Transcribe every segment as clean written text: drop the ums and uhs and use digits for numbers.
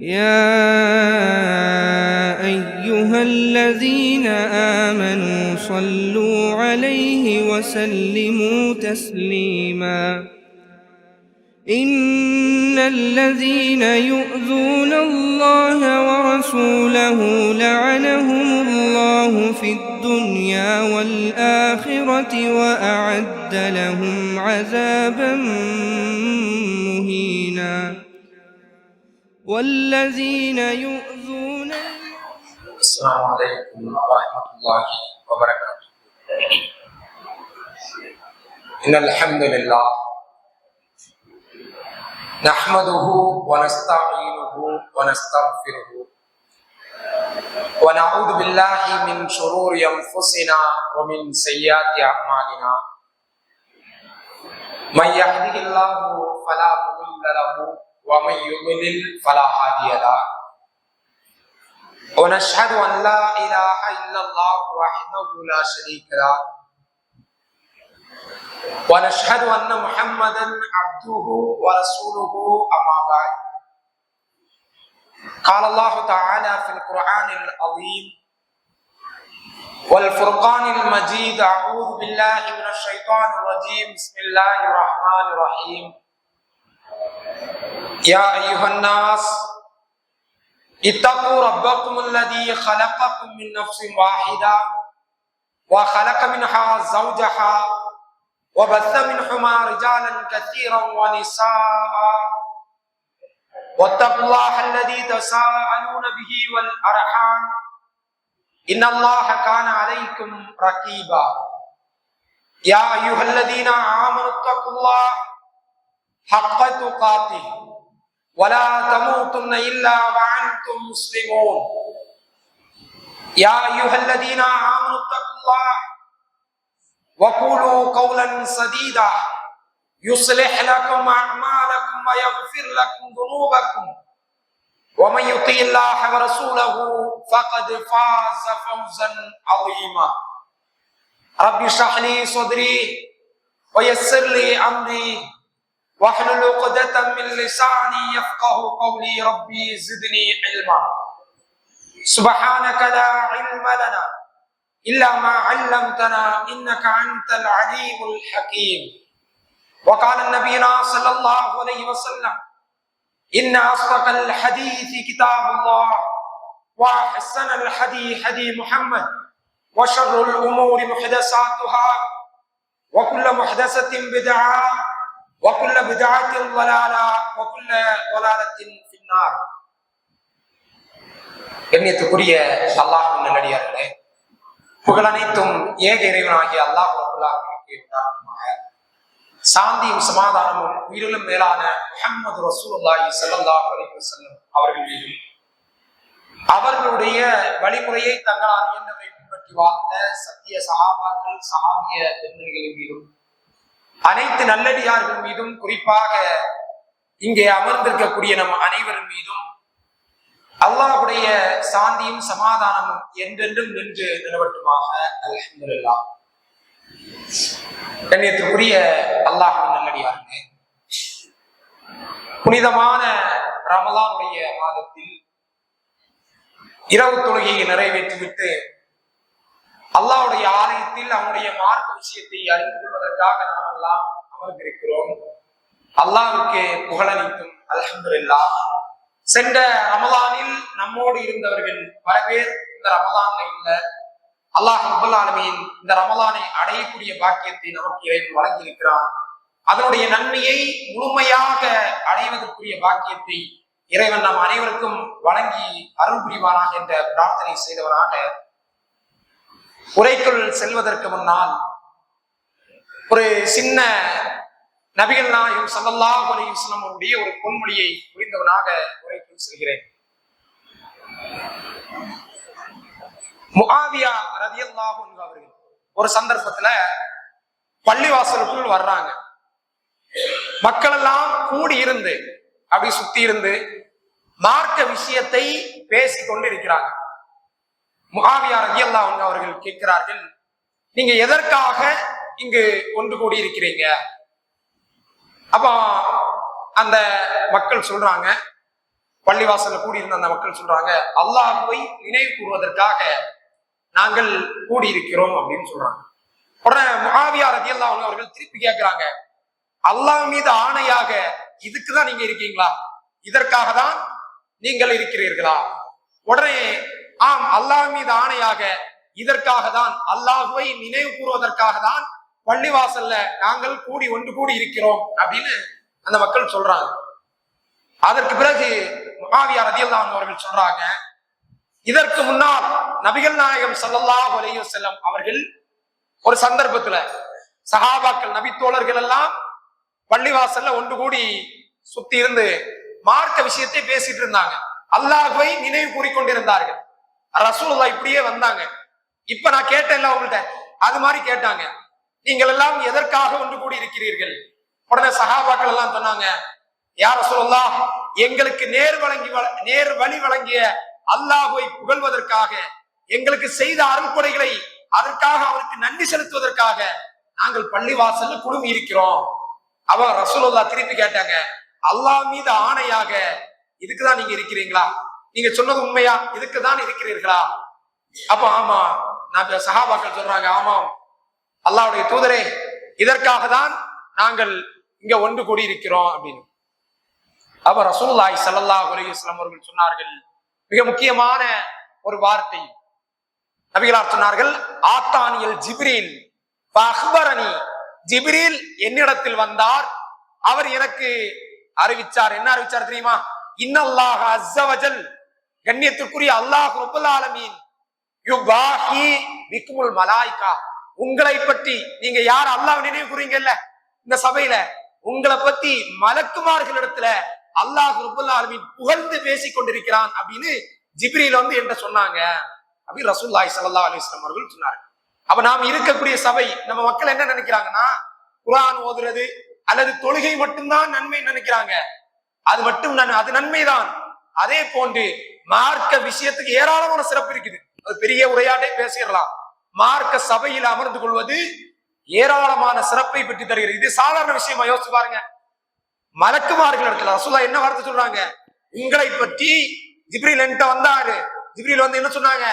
يا أيها الذين آمنوا صلوا عليه وسلموا تسليما إن الذين يؤذون الله ورسوله لعنهم الله في الدنيا والآخرة وأعد لهم عذابا مهينا والذين يؤذون. السلام عليكم ورحمة الله وبركاته. إن الحمد لله نحمده ونستعينه ونستغفره ونعوذ بالله من شرور أنفسنا ومن سيئات أعمالنا. من يهده الله فلا مضل له ومن يضلل فلا هادي له. ونشهد أن لا إله إلا الله وحده لا شريك له ونشهد أن محمدا عبده ورسوله. أما بعد، قال الله تعالى في القرآن العظيم والفرقان المجيد: أعوذ بالله من الشيطان الرجيم، بسم الله الرحمن الرحيم. يا أيها الناس اتقوا ربكم الذي خلقكم من نفس واحدة وخلق منها زوجها وبث منهما رجالا كثيرا ونساء واتقوا الله الذي تساءلون به والأرحام إن الله كان عليكم رقيبا. يا أيها الذين آمنوا اتقوا الله حق تقاته ولا تموتن إلا وأنتم مسلمون. يا أيها الذين آمنوا اتقوا الله وقولوا قولا سديدا يصلح لكم أعمالكم ويغفر لكم ذنوبكم ومن يطع الله ورسوله فقد فاز فوزا عظيما. رب اشرح لي صدري ويسر لي أمري واحلل عقدة من لساني يفقه قولي. ربي زدني علما. سبحانك لا علم لنا إلا ما علمتنا إنك أنت العليم الحكيم. وقال النبي صلى الله عليه وسلم: إن أصدق الحديث كتاب الله وأحسن الحديث حديث محمد وشر الأمور محدثاتها وكل محدثة بدعة وكل بدعة ضلالة وكل ضلالة في النار. கண்ணியத்துக்குரிய அல்லாஹ்வின் நல்லடியார்களே, புகழனைத்தும் ஏக இறைவனாகிய அல்லாஹ் ரப்புல்லாஹ்விற்கு உண்டாகுமாக. சாந்தியும் சமாதானமும் உயிரிலும் மேலான முஹம்மது ரசூலுல்லாஹி ஸல்லல்லாஹு அலைஹி வஸல்லம் அவர்கள் மீதும், அவர்களுடைய வழிமுறையை தங்களால் இயன்றவை பின்பற்றி வாழ்ந்த சத்திய சஹாபாக்கள் சஹாபிய பெண்மணிகளின் மீதும், அனைத்து நல்லடியார்கள் மீதும், குறிப்பாக இங்கே அமர்ந்திருக்கக்கூடிய நம் அனைவரின் மீதும் அல்லாஹ்வுடைய சாந்தியும் சமாதானமும் என்றென்றும் நின்று நிலவட்டுமாக. அல்ஹம்துலில்லாஹ். கண்ணியத்திற்குரிய அல்லாஹ்வின் நல்லடியார்களே, புனிதமான ரமலானுடைய மாதத்தில் இரவு தொழுகையை நிறைவேற்றிவிட்டு அல்லாஹ்வுடைய ஆலயத்தில் அவனுடைய மார்க்க விஷயத்தை அறிந்து கொள்வதற்காக நாம் எல்லாம் அமர்ந்திருக்கிறோம். அல்லாஹ்வுக்கு புகழனைத்தும் அல்ஹம்துலில்லாஹ். சென்ற ரமலானில் நம்மோடு இருந்தவர்கள் பல பேர் இந்த ரமலான்ல இல்ல. அல்லாஹ் ரப்பல் ஆலமீன் இந்த ரமலானை அடையக்கூடிய பாக்கியத்தை நமக்கு இறைவன் வழங்கி இருக்கிறான். அதனுடைய நன்மையை முழுமையாக அடைவதற்குரிய பாக்கியத்தை இறைவன் நம் அனைவருக்கும் வழங்கி அருள் புரிவானாக என்ற பிரார்த்தனை செய்தவனாக உரைக்குள் செல்வதற்கு முன்னால் ஒரு சின்ன நபிகள் நாயகம் ஸல்லல்லாஹு அலைஹி வஸல்லம் அவருடைய ஒரு பொன்மொழியை புரிந்தவனாக உரைக்குள் செல்கிறேன். முஆவியா ரலியல்லாஹு அன்ஹு அவர்கள் ஒரு சந்தர்ப்பத்துல பள்ளிவாசலுக்குள் வர்றாங்க. மக்கள் எல்லாம் கூடி இருந்து அப்படி சுத்தி இருந்து மார்க்க விஷயத்தை பேசி கொண்டு இருக்கிறாங்க. முஆவியா ரலியல்லாஹு அன்ஹு அவர்கள் கேட்கிறார்கள், நீங்க எதற்காக இங்கு ஒன்று கூடி இருக்கிறீங்க? அப்போ அந்த மக்கள் சொல்றாங்க, பள்ளிவாசல்ல கூடியிருந்த அந்த மக்கள் சொல்றாங்க, அல்லாஹ்வை நினைவு கூறுவதற்காக நாங்கள் கூடியிருக்கிறோம் அப்படின்னு சொல்றாங்க. உடனே முஆவியா ரலியல்லாஹு அன்ஹு அவர்கள் திருப்பி கேட்கிறாங்க, அல்லாஹ் மீது ஆணையாக இதுக்குதான் நீங்க இருக்கீங்களா? இதற்காக தான் நீங்கள் இருக்கிறீர்களா? உடனே ஆம், அல்லாஹ் மீது ஆணையாக இதற்காக தான், அல்லாஹ்வை நினைவு கூறுவதற்காக தான் பள்ளிவாசல்ல நாங்கள் ஒன்று கூடி இருக்கிறோம் அப்படின்னு அந்த மக்கள் சொல்றாங்க. அதற்கு பிறகு முஆவியா ரலியல்லாஹு அன்ஹு அவர்கள் சொல்றாங்க, இதற்கு முன்னால் நபிகள் நாயகம் ஸல்லல்லாஹு அலைஹி வஸல்லம் அவர்கள் ஒரு சந்தர்ப்பத்துல சஹாபாக்கள் நபி தோழர்கள் எல்லாம் பள்ளிவாசல்ல ஒன்று கூடி சுத்தி இருந்து மார்க்க விஷயத்தை பேசிட்டு இருந்தாங்க. அல்லாஹ்வை நினைவு கூறிக்கொண்டிருந்தார்கள். ரசூலுல்லாஹ் இப்படியே வந்தாங்க. இப்ப நான் கேட்டேன்ல உங்கள்கிட்ட, அது மாதிரி கேட்டாங்க, நீங்கள் எல்லாம் எதற்காக ஒன்று கூடி இருக்கிறீர்கள்? உடனே சஹாபாக்கள் எல்லாம் சொன்னாங்க, யா ரசூலுல்லாஹ், எங்களுக்கு நேர் வழி வழங்கிய அல்லாஹ்வை புகழ்வதற்காக, எங்களுக்கு செய்த அருள்கொடைகளை அதற்காக அவருக்கு நன்றி செலுத்துவதற்காக நாங்கள் பள்ளிவாசல்ல குழுமி இருக்கிறோம். அவ ரசூலுல்லாஹ் திருப்பி கேட்டாங்க, அல்லாஹ் மீது ஆணையாக இதுக்குதான் நீங்க இருக்கிறீங்களா? நீங்க சொன்னது உண்மையா? இதுக்குதான் இருக்கிறீர்களா? அப்ப ஆமா. நான் சஹாபாக்கள் சொல்றாங்க, ஆமாம் அல்லாஹ்வுடைய தூதரே, இதற்காக தான் நாங்கள் இங்க ஒன்று கூடி இருக்கிறோம் அப்படின்னு. அப்ப ரசூலுல்லாஹி ஸல்லல்லாஹு அலைஹி வஸல்லம் அவர்கள் சொன்னார்கள் மிக முக்கியமான ஒரு வார்த்தை. நபிகளார் சொன்னார்கள், ஆத்தானியல் ஜிப்ரீல் ஃபஅக்பரனி, ஜிப்ரீல் என்னிடத்தில் வந்தார், அவர் எனக்கு அறிவிச்சார். என்ன அறிவிச்சார் தெரியுமா? இன்னல்லாஹ அஸ்ஸ வஜல், கண்ணியத்துக்குரிய அல்லாஹ் ரப்பல் ஆலமீன், யுபாஹி பிக்குமுல் மலாயிகா, உங்களை பற்றி நீங்க யார் அல்லாஹ் நினைவு கூறீங்கல்ல இந்த சபையில, உங்களை பத்தி மலக்குமார்களிடத்துல அல்லாஹ் ரப்பல் ஆலமீன் புகழ்ந்து பேசிக் கொண்டிருக்கிறான் அப்படின்னு ஜிப்ரீல் வந்து என்கிட்ட சொன்னாங்க அப்படின்னு ரசூலுல்லாஹி ஸல்லல்லாஹு அலைஹி வஸல்லம் அவர்கள் சொன்னார்கள். அப்ப நாம் இருக்கக்கூடிய சபை, நம்ம மக்கள் என்ன நினைக்கிறாங்கன்னா, குர்ஆன் ஓதுறது அல்லது தொழுகை மட்டும்தான் நன்மை நினைக்கிறாங்க. அது மட்டும் அது நன்மைதான். அதே போன்று மார்க்க விஷயத்துக்கு ஏராளமான சிறப்பு இருக்குது. அது பெரிய உரையாடே பேசிடலாம். மார்க்க சபையில் அமர்ந்து கொள்வது ஏராளமான சிறப்பை பெற்று தருகிறது. இது சாதாரண விஷயமா யோசிச்சு பாருங்க. மலக்குமார்கள் இடத்துல ரசூலுல்லாஹ் என்ன வார்த்தை சொல்றாங்க? உங்களை பற்றி ஜிப்ரீல் என்கிட்ட வந்தாரு. ஜிப்ரீல் வந்து என்ன சொன்னாங்க?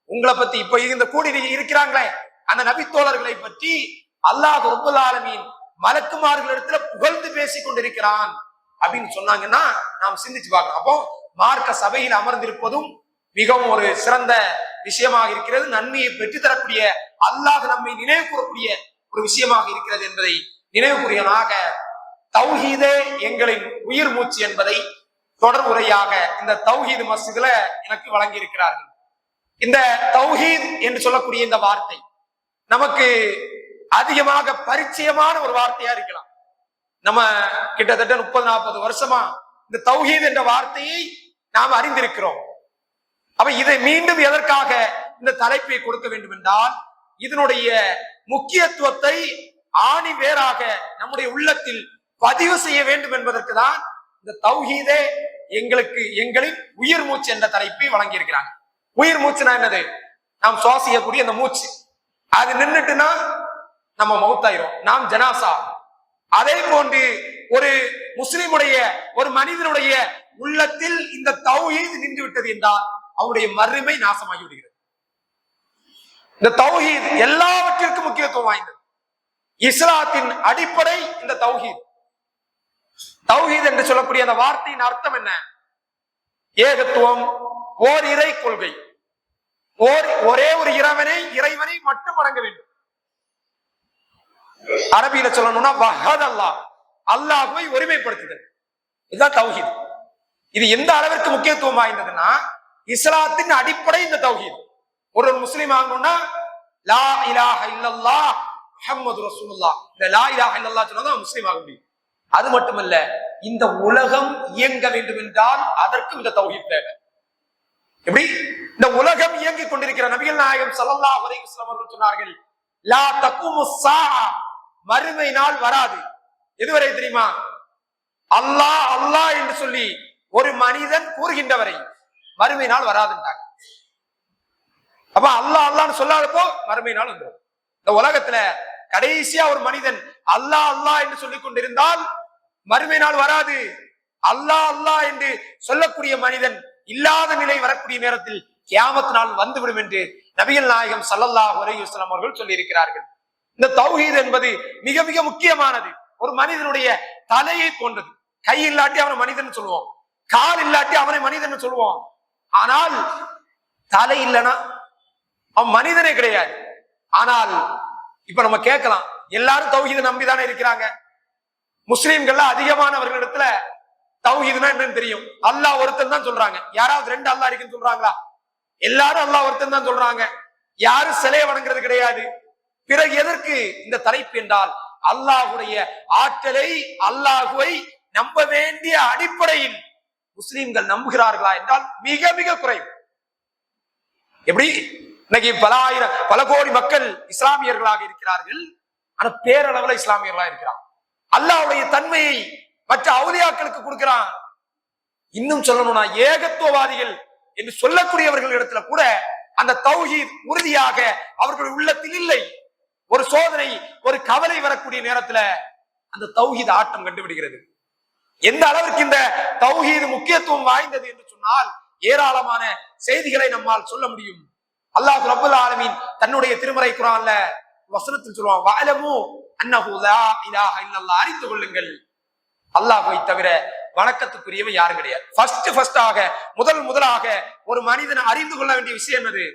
உங்களை பத்தி இப்ப இந்த கூடி இருக்கிறாங்களே அந்த நபி தோழர்களை பற்றி அல்லாஹ் ரப்பல் ஆலமீன் மலக்குமார்கள் இடத்துல புகழ்ந்து பேசிக் கொண்டிருக்கிறான் அப்படின்னு சொன்னாங்கன்னா நாம் சிந்திச்சு பார்க்கலாம். அப்போ மார்க்க சபையில் அமர்ந்திருப்பதும் மிகவும் ஒரு சிறந்த விஷயமாக இருக்கிறது. நன்மையை பெற்று தரக்கூடிய, அல்லாஹ் நம்மை நினைவு கூறக்கூடிய ஒரு விஷயமாக இருக்கிறது என்பதை நினைவு கூறியனாக, தௌஹீதே எங்களின் உயிர் மூச்சு என்பதை தொடர் உரையாக இந்த தௌஹீத் மஸ்ஜிதுல எனக்கு வழங்கி இருக்கிறார்கள். இந்த தௌஹீத் என்று சொல்லக்கூடிய இந்த வார்த்தை நமக்கு அதிகமாக பரிச்சயமான ஒரு வார்த்தையா இருக்கலாம். நம்ம கிட்டத்தட்ட 30-40 வருஷமா இந்த தௌஹீத் என்ற வார்த்தையை நாம் அறிந்திருக்கிறோம். அப்ப இதை மீண்டும் எதற்காக இந்த தலைப்பை கொடுக்க வேண்டும் என்றால், இதனுடைய முக்கியத்துவத்தை ஆணி வேறாக நம்முடைய உள்ளத்தில் பதிவு செய்ய வேண்டும் என்பதற்கு தான் இந்த தௌஹீதே எங்களின் உயிர் மூச்சு என்ற தலைப்பை வழங்கி இருக்கிறாங்க. உயிர் மூச்சுனா என்னது? நாம் சுவாசிக்கக்கூடிய அந்த மூச்சு, அது நின்றுட்டுனா நம்ம மௌத்தாயிரும், நாம் ஜனாசா. அதே போன்று ஒரு முஸ்லிமுடைய, ஒரு மனிதனுடைய உள்ளத்தில் இந்த தௌஹீத் நின்று விட்டது என்றால் அவருடைய மறுமை நாசமாகி விடுகிறது. இந்த தௌஹீத் எல்லாவற்றிற்கும் முக்கியத்துவம் வாய்ந்தது. இஸ்லாத்தின் அடிப்படை இந்த தௌஹீத். தௌஹீத் என்று சொல்லக்கூடிய அந்த வார்த்தையின் அர்த்தம் என்ன? ஏகத்துவம், ஓர் இறை கொள்கை, ஒரே ஒரு இறைவனை மட்டும் வணங்க வேண்டும். அரபியில சொல்லணும்னா வஹத் அல்லாஹ், அல்லாஹ்வை ஒருமைப்படுத்துதல். இதுதான் தௌஹீத். இது எந்த அளவிற்கு முக்கியத்துவம் வாய்ந்ததுன்னா, இஸ்லாத்தின் அடிப்படை இந்த தௌஹீத். ஒரு முஸ்லிம் ஆகணும்னா லா இலாஹ இல்லல்லாஹ் முஹம்மது ரசூலுல்லாஹ், இந்த லா இலாஹ இல்லல்லாஹ் சொன்னாதான் முஸ்லிம் ஆக முடியும். அது மட்டுமல்ல, இந்த உலகம் இயங்க வேண்டும் என்றால் அதற்கும் இந்த தௌஹீத் தேவை. எப்படி? இந்த உலகம் இயங்கிக் கொண்டிருக்கிற நபிகள் நாயகம் ஸல்லல்லாஹு அலைஹி வஸல்லம் அவர்கள் சொன்னார்கள், லா தகுமு ஸாஅ, மறுமை நாள் வராது. எதுவரை தெரியுமா? அல்லாஹ் அல்லாஹ் என்று சொல்லி ஒரு மனிதன் கூறுகின்றவரை மறுமை நாள் வராதுன்றாங்க. அப்ப அல்லாஹ் அல்லாஹ்னு சொல்லாதப்போ மறுமை நாள் வந்துடும். இந்த உலகத்துல கடைசியா ஒரு மனிதன் அல்லாஹ் அல்லாஹ் என்று சொல்லிக் கொண்டிருந்தால் மறுமை நாள் வராது. அல்லாஹ் அல்லாஹ் என்று சொல்லக்கூடிய மனிதன் இல்லாத நிலை வரக்கூடிய நேரத்தில் கியாமத் நாள் வந்துவிடும் என்று நபிகள் நாயகம் ஸல்லல்லாஹு அலைஹி வஸல்லம் அவர்கள் சொல்லி இருக்கிறார்கள். இந்த தௌஹீத் என்பது மிக மிக முக்கியமானது. ஒரு மனிதனுடைய தலையை போன்றது. கை இல்லாட்டி அவனை மனிதன் சொல்லுவோம், கால் இல்லாட்டி அவனை மனிதன் சொல்லுவோம். ஆனால் தலை இல்லைன்னா அவன் மனிதனே கிடையாது. ஆனால் இப்ப நம்ம கேட்கலாம், எல்லாரும் தௌஹீதை நம்பிதானே இருக்கிறாங்க. முஸ்லிம்கள்ல அதிகமானவர்களிடத்துல தௌஹீதுனா என்னன்னு தெரியும். அல்லாஹ் ஒருத்தன் தான் சொல்றாங்க. யாராவது ரெண்டு அல்லாஹ் இருக்குன்னு சொல்றாங்களா? எல்லாரும் அல்லாஹ் ஒருத்தன் தான் சொல்றாங்க. யாரும் சிலையை வணங்குறது கிடையாது. பிறகு எதற்கு இந்த தலைப்பு என்றால், அல்லாஹுடைய ஆற்றலை, அல்லாஹுவை நம்ப வேண்டிய அடிப்படையில் முஸ்லிம்கள் நம்புகிறார்களா என்றால் மிக மிக குறைவு. எப்படி இன்னைக்கு பல கோடி மக்கள் இஸ்லாமியர்களாக இருக்கிறார்கள். ஆனா பேரளவுல இஸ்லாமியர்களாக இருக்கிறார். அல்லாஹ்வுடைய தன்மையை மற்ற அவுலியாக்களுக்கு கொடுக்கிறான். இன்னும் சொல்லணும்னா ஏகத்துவவாதிகள் என்று சொல்லக்கூடியவர்கள் இடத்துல கூட அந்த தௌஹீத் உறுதியாக அவர்கள் உள்ளத்தில் இல்லை. ஒரு சோதனை, ஒரு கவலை வரக்கூடிய நேரத்துல அந்த தௌஹீத் ஆட்டம் கண்டுபிடிக்கிறது. எந்த அளவிற்கு இந்த தௌஹீத் முக்கியத்துவம் வாய்ந்தது என்று சொன்னால் ஏராளமான செய்திகளை நம்மால் சொல்ல முடியும். அல்லாஹ் ரப்பல் ஆலமீன் தன்னுடைய திருமறை குர்ஆன்ல வசனத்தில் சொல்லுவான், வஅலமு அன்னஹு லா இலாஹ இல்லல்லாஹ், அறிந்து கொள்ளுங்கள் அல்லாஹ்வை தவிர வணக்கத்துக்குரியவன் யாரும் கிடையாது. ஃபர்ஸ்டாக முதலாக ஒரு மனிதன் அறிந்து கொள்ள வேண்டிய விஷயம் என்னது?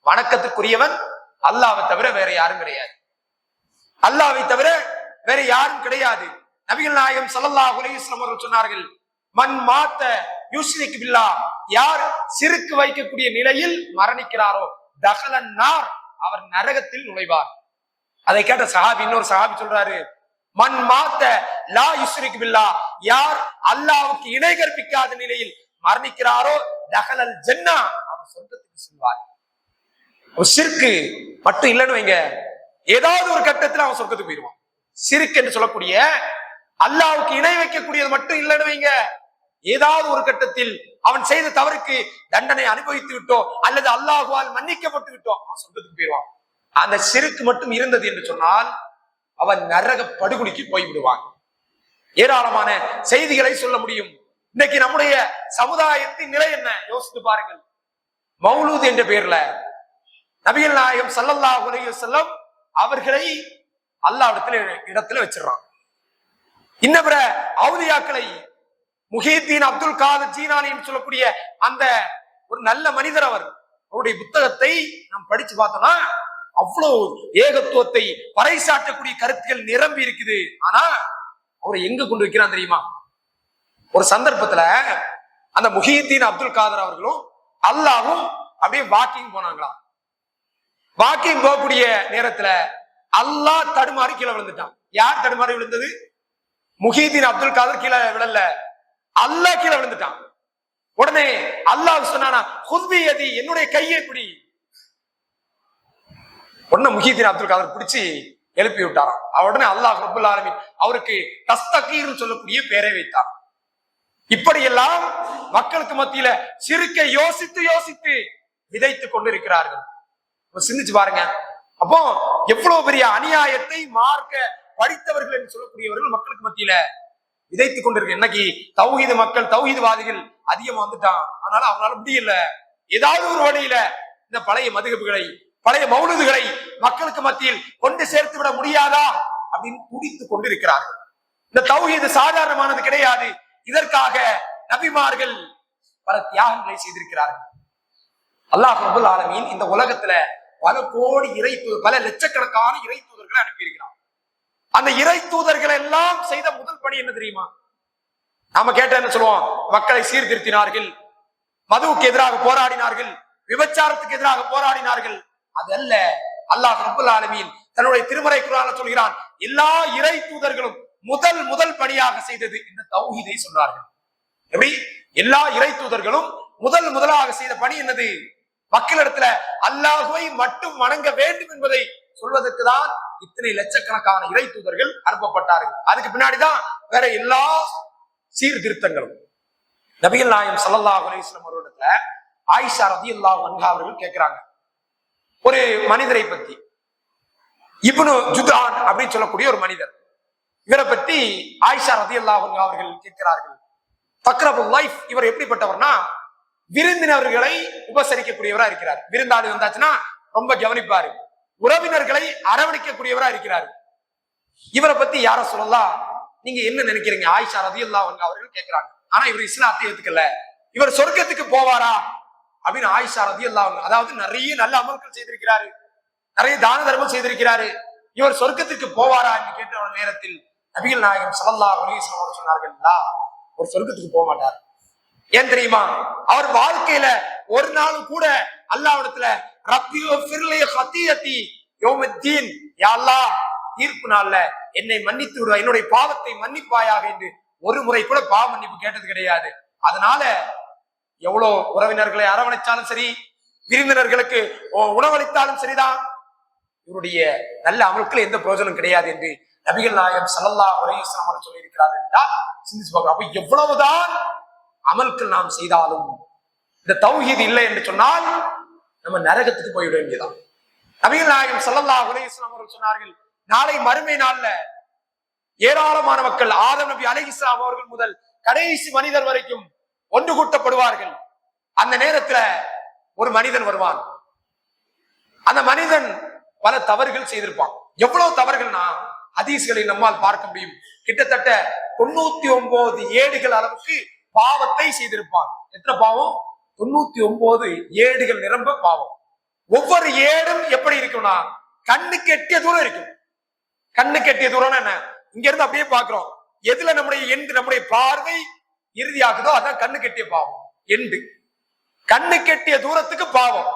வணக்கத்துக்குரியவன் அல்லாஹ்வை தவிர வேற யாரும் கிடையாது. அல்லாஹ்வை தவிர வேற யாரும் கிடையாது. நபிகள் நாயகம் ஸல்லல்லாஹு அலைஹி வஸல்லம் அவர்கள் சொன்னார்கள், மன் மாத்த யுஷ்ரிக் பில்லாஹ், யார் சிறுக்கு வைக்கக்கூடிய நிலையில் மரணிக்கிறாரோ தகலன் நார், அவர் நரகத்தில் நுழைவார். அதை கேட்ட சஹாபி, இன்னொரு சஹாபி சொல்றாரு, மன் மாத்த லா யுஷ்ரிக் பில்லாஹ், யார் அல்லாஹ்வுக்கு இணை கற்பிக்காத நிலையில் மரணிக்கிறாரோ தகலல் ஜன்னா, அவர் சொர்க்கத்துக்கு செல்வார். சிறுக்கு மட்டும் இல்லைன்னு வைங்க, ஏதாவது ஒரு கட்டத்துல அவன் சொர்க்கத்துக்கு போயிடுவான். சிறுக்கு என்று சொல்லக்கூடிய அல்லாஹ்வுக்கு இணை வைக்கக்கூடியது மட்டும் இல்லைன்னு வைங்க, ஏதாவது ஒரு கட்டத்தில் அவன் செய்த தவறுக்கு தண்டனை அனுபவித்து விட்டோ அல்லது அல்லாஹ்வால் மன்னிக்கப்பட்டு விட்டோ அவன் சொர்க்கத்துக்கு போயிடுவான். அந்த சிறுக்கு மட்டும் இருந்தது என்று சொன்னால் அவன் நரக படுகொலிக்கு போய்விடுவான். ஏராளமான செய்திகளை சொல்ல முடியும். இன்னைக்கு நம்முடைய சமுதாயத்தின் நிலை என்ன யோசித்து பாருங்கள். மௌலூத் என்ற பெயர்ல நபிகள் நாயகம் ஸல்லல்லாஹு அலைஹி வஸல்லம் அவர்களை அல்லாஹ் இடத்துல வச்சிடறான். இன்னபிற அவுலியாக்களை முஹீத்தீன் அப்துல் காதர் ஜீலானி என்று சொல்லக்கூடிய அந்த ஒரு நல்ல மனிதர், அவருடைய புத்தகத்தை நாம் படிச்சு பார்த்தோம்னா அவ்வளவு ஏகத்துவத்தை பறைசாற்றக்கூடிய கருத்துக்கள் நிரம்பி இருக்குது. ஆனா அவரை எங்க கொண்டு வைக்கிறான் தெரியுமா? ஒரு சந்தர்ப்பத்துல அந்த முஹீத்தீன் அப்துல் காதர் அவர்களும் அல்லாஹ்வும் அப்படியே வாக்கிங் போனாங்களாம். வாக்கிங் போகக்கூடிய நேரத்துல அல்லாஹ் தடுமாறி கீழே விழுந்துட்டான். யார் தடுமாறி விழுந்தது? முஹீத்தீன் அப்துல் காதர் கீழே விழல, அல்லாஹ் கீழே விழுந்துட்டான். உடனே அல்லாஹ் சொன்னானா, குத்பியதி, என்னுடைய கையை பிடி. உடனே முஹீத்தீன் அப்துல் காதர் பிடிச்சு எழுப்பி விட்டாராம். உடனே அல்லாஹ் ரப்பல் ஆலமீன் அவருக்கு தஸ்தகீர் சொல்லக்கூடிய பெயரை வைத்தார். இப்படியெல்லாம் மக்களுக்கு மத்தியில சிறுக்கை யோசித்து யோசித்து விதைத்துக் கொண்டு இருக்கிறார்கள். சிந்திச்சு பாருங்க. அப்போ எவ்வளவு பெரிய அநியாயத்தை மார்க்க படித்தவர்கள் என்று சொல்லக்கூடியவர்கள் மக்களுக்கு மத்தியில விதைத்துக் கொண்டிருக்கு. இன்னைக்கு தௌஹீது மக்கள், தௌஹீதுவாதிகள் அதிகமா வந்துட்டான். அதனால அவனால முடியல, ஏதாவது ஒரு வழியில இந்த பழைய மதுகபுகளை, பழைய மௌலூதுகளை மக்களுக்கு மத்தியில் கொண்டு சேர்த்து விட முடியாதா அப்படின்னு துடித்துக் கொண்டிருக்கிறார்கள். இந்த தௌஹீது சாதாரணமானது கிடையாது. இதற்காக நபிமார்கள் பல தியாகங்களை செய்திருக்கிறார்கள். அல்லாஹ் ரப்பல் ஆலமீன் இந்த உலகத்துல பல கோடி பல லட்சக்கணக்கான இறை தூதர்களை அனுப்பியிருக்கிறார். அந்த இறை தூதர்கள் எல்லாம் செய்த முதல் பணி என்ன தெரியுமா? நாம கேட்ட என்ன சொல்லுவோம்? மக்களை சீர்திருத்தினார்கள், மதுவுக்கு எதிராக போராடினார்கள், விபச்சாரத்துக்கு எதிராக போராடினார்கள். அதல்ல, அல்லாஹ் ரப்பல் ஆலமீன் தன்னுடைய திருமறை குர்ஆன்ல சொல்கிறான், எல்லா இறை தூதர்களும் முதல் பணியாக செய்தது இந்த தௌஹீதை சொன்னார்கள். எப்படி? எல்லா இறை தூதர்களும் முதலாக செய்த பணி என்னது? மக்களிடத்துல அல்லாஹ்வை மட்டும் வணங்க வேண்டும் என்பதை சொல்வதற்கு தான் இத்தனை லட்சக்கணக்கான இறை தூதர்கள் அனுப்பப்பட்டார்கள். அதுக்கு பின்னாடிதான் வேற எல்லா சீர்திருத்தங்களும். நபிகள் நாயகம் ஸல்லல்லாஹு அலைஹி வஸல்லம் அவர்களிடத்துல ஆயிஷா ரலியல்லாஹு அன்ஹா அவர்கள் கேட்கிறாங்க ஒரு மனிதரை பத்தி. இப்னு ஜுதான் அப்படின்னு சொல்லக்கூடிய ஒரு மனிதர். இவரை பற்றி ஆயிஷா ரலியல்லாஹு அன்ஹா அவர்கள் கேட்கிறார்கள், தக்ரபுல் லைஃப் இவர் எப்படிப்பட்டவர்னா விருந்தினர்களை உபசரிக்கக்கூடியவரா இருக்கிறார். விருந்தாளி வந்தாச்சுன்னா ரொம்ப கவனிப்பாரு. உறவினர்களை அரவணைக்கக்கூடியவரா இருக்கிறார். இவரை பத்தி யார சொல்லலாம், நீங்க என்ன நினைக்கிறீங்க? ஆயிஷா ரலியல்லாஹு அன்ஹா அவர்கள் கேட்கிறாங்க. ஆனா இவர் இஸ்லாத்தை ஏத்துக்கல. இவர் சொர்க்கத்துக்கு போவாரா அப்படின்னு ஆயிஷா ரலியல்லாஹு அன்ஹா, அதாவது நிறைய நல்ல அமல்கள் செய்திருக்கிறாரு, நிறைய தான தர்மம் செய்திருக்கிறாரு, இவர் சொர்க்கத்துக்கு போவாரா என்று கேட்ட ஒரு நேரத்தில் நபிகள் நாயகம் ஸல்லல்லாஹு அலைஹி வஸல்லம் சொன்னார்கள், ஒரு சொர்க்கத்துக்கு போக மாட்டார். ஏன் தெரியுமா? அவர் வாழ்க்கையில ஒரு நாள் கூட அல்லாஹ்விடத்துல ரப்பியோ ஃபிர்லி ஹத்தியதி யௌமத்தீன், யா அல்லாஹ் தீர்ப்பு நாள்ல என்னை மன்னித்து விடு, என்னுடைய பாவத்தை மன்னிப்பாயாக என்று ஒரு முறை கூட பாவ மன்னிப்பு கேட்டது கிடையாது. அதனால எவ்வளவு உறவினர்களை அரவணைச்சாலும் சரி, விருந்தினர்களுக்கு உணவளித்தாலும் சரிதான், இவருடைய நல்ல அமல்கள் எந்த பிரயோஜனம் கிடையாது என்று நபிகள் நாயகம் ஸல்லல்லாஹு அலைஹி வஸல்லம் சொல்லி இருக்கிறார்கள் என்றால் சிந்திச்சு பார்க்க. அப்ப எவ்வளவுதான் அமல்கள் நாம் செய்தாலும் இந்த தௌஹீத் இல்லை என்று சொன்னால் நம்ம நரகத்துக்கு போய்விட வேண்டியதான். நபிகள் நாயகம் ஸல்லல்லாஹு அலைஹி வஸல்லம் அவர்கள் சொன்னார்கள், நாளை மறுமை நாள்ல ஏராளமான மக்கள் ஆதம் நபி அலைஹிஸ்ஸலாம் அவர்கள் முதல் கடைசி மனிதர் வரைக்கும் ஒன்று கூட்டப்படுவார்கள். அந்த நேரத்துல ஒரு மனிதன் வருவான். அந்த மனிதன் பல தவறுகள் செய்திருப்பான். எவ்வளவு தவறுகள்னா ஹதீஸ்களை நம்மால் பார்க்க முடியும். கிட்டத்தட்ட 99 ஏடுகள் அளவுக்கு பாவத்தை செய்திருப்பான். எத்தனை பாவம்? 99 ஏடுகள் நிரம்ப பாவம். ஒவ்வொரு ஏடும் எப்படி இருக்கும்னா கண்ணுக்கு எட்டிய தூரம் இருக்கும். கண்ணுக்கு எட்டிய தூரம் என்ன? இங்க இருந்து அப்படியே பாக்குறோம். எதுல நம்முடைய பார்வை இறுதியாகுதோ அதான் கண்ணு கெட்டிய பாவம். எண்டு கண்ணு கெட்டிய தூரத்துக்கு பாவம்.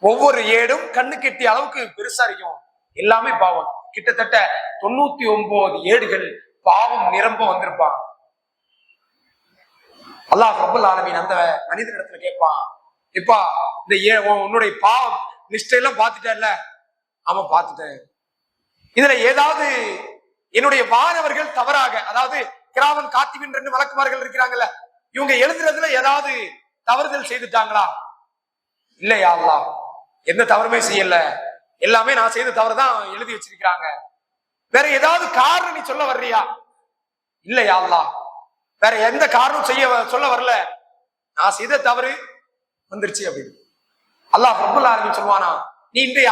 ஒவ்வொரு ஏடும் கண்ணு கெட்டிய அளவுக்கு பெருசா இருக்கும். எல்லாமே பாவம். கிட்டத்தட்ட 99 ஏடுகள் பாவம் நிரம்ப வந்திருப்பான். அல்லாஹ் ரப்பல் ஆலமீன் அந்த மனிதனிடத்துல கேட்பான், இப்பா இந்த உன்னுடைய பாவம் லிஸ்ட் எல்லாம் பார்த்துட்டேன்ல? ஆமா பார்த்துட்டேன். இதுல ஏதாவது என்னுடைய மாணவர்கள் தவறாக, அதாவது கிராமன் காத்திபின் 2 வழக்குமார்கள் இருக்கிறாங்கல்ல, இவங்க எழுதுறதுல ஏதாவது தவறுதல் செய்துட்டாங்களா? இல்லையா அல்லாஹ், எந்த தவறுமே செய்யல, எல்லாமே நான் செய்த தவறுதான் எழுதி வச்சிருக்கிறாங்க. வேற ஏதாவது காரணம் நீ சொல்ல வர்றியா? இல்லையா அல்லாஹ், வேற எந்த காரணம் சொல்ல வரல, நான் செய்த தவறு வந்துருச்சு அப்படின்னு. அல்லாஹ் ரப்பல் ஆலமீன் சொல்வானா, நீ இன்றைய